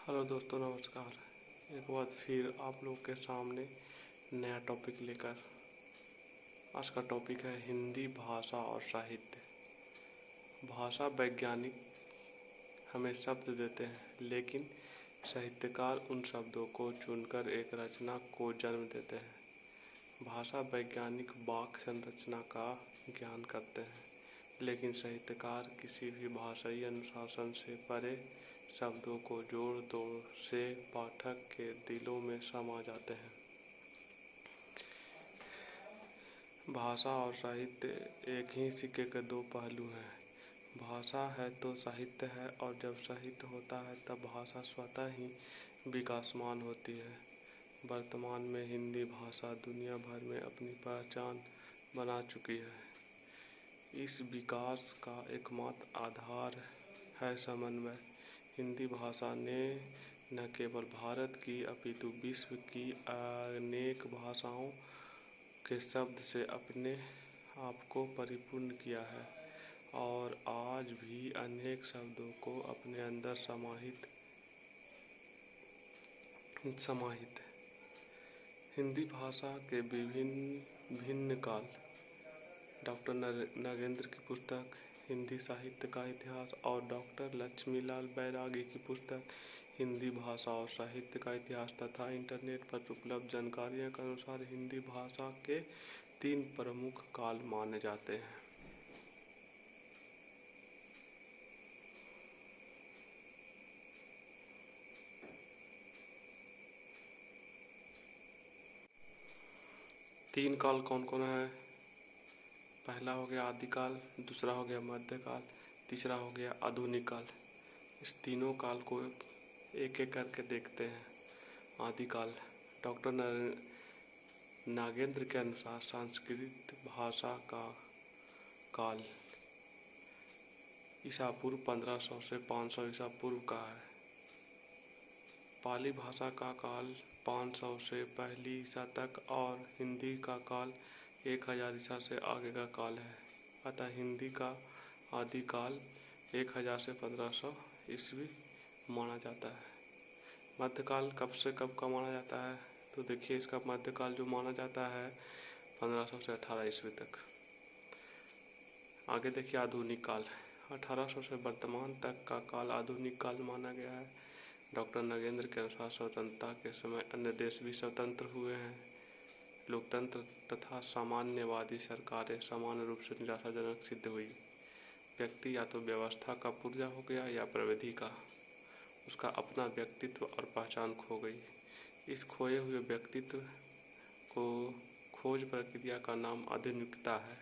Hello दोस्तों, नमस्कार। एक बार फिर आप लोग के सामने नया टॉपिक लेकर। आज का टॉपिक है हिंदी भाषा और साहित्य। भाषा वैज्ञानिक हमें शब्द देते हैं, लेकिन साहित्यकार उन शब्दों को चुनकर एक रचना को जन्म देते हैं। भाषा वैज्ञानिक वाक्य संरचना का ज्ञान करते हैं, लेकिन साहित्यकार किसी भी भाषाई अनुशासन से परे शब्दों को जोड़ तोड़ से पाठक के दिलों में समा जाते हैं। भाषा और साहित्य एक ही सिक्के के दो पहलू हैं। भाषा है तो साहित्य है, और जब साहित्य होता है तब भाषा स्वतः ही विकासमान होती है। वर्तमान में हिंदी भाषा दुनिया भर में अपनी पहचान बना चुकी है। इस विकास का एकमात्र आधार है समन्वय। हिंदी भाषा ने न केवल भारत की अपितु विश्व की अनेक भाषाओं के शब्द से अपने आप को परिपूर्ण किया है, और आज भी अनेक शब्दों को अपने अंदर समाहित है। हिंदी भाषा के विभिन्न भिन्न काल। डॉक्टर नागेंद्र की पुस्तक हिंदी साहित्य का इतिहास और डॉक्टर लक्ष्मीलाल बैरागी की पुस्तक हिंदी भाषा और साहित्य का इतिहास तथा इंटरनेट पर उपलब्ध जानकारियों के अनुसार हिंदी भाषा के 3 प्रमुख काल माने जाते हैं। तीन काल कौन कौन है? पहला हो गया आदिकाल, दूसरा हो गया मध्यकाल, तीसरा हो गया आधुनिक काल। इस तीनों काल को एक एक करके देखते हैं। आदिकाल। डॉक्टर नागेंद्र के अनुसार संस्कृत भाषा का काल ईसा पूर्व 1500 से 500 ईसा पूर्व का है। पाली भाषा का काल 500 से पहली ईसा तक, और हिंदी का काल 1000 ईसा से आगे का काल है। अतः हिंदी का आदिकाल 1000 से 1500 ईस्वी माना जाता है। मध्यकाल कब से कब का माना जाता है? तो देखिए, इसका मध्यकाल जो माना जाता है 1500 से 18 ईस्वी तक। आगे देखिए आधुनिक काल। 1800 से वर्तमान तक का काल आधुनिक काल माना गया है। डॉक्टर नगेंद्र के अनुसार स्वतंत्रता के समय अन्य देश भी स्वतंत्र हुए हैं। लोकतंत्र तथा सामान्यवादी सरकारें समान रूप से निराशाजनक सिद्ध हुई। व्यक्ति या तो व्यवस्था का पुर्जा हो गया या प्रविधि का। उसका अपना व्यक्तित्व और पहचान खो गई। इस खोए हुए व्यक्तित्व को खोज प्रक्रिया का नाम आधुनिकता है।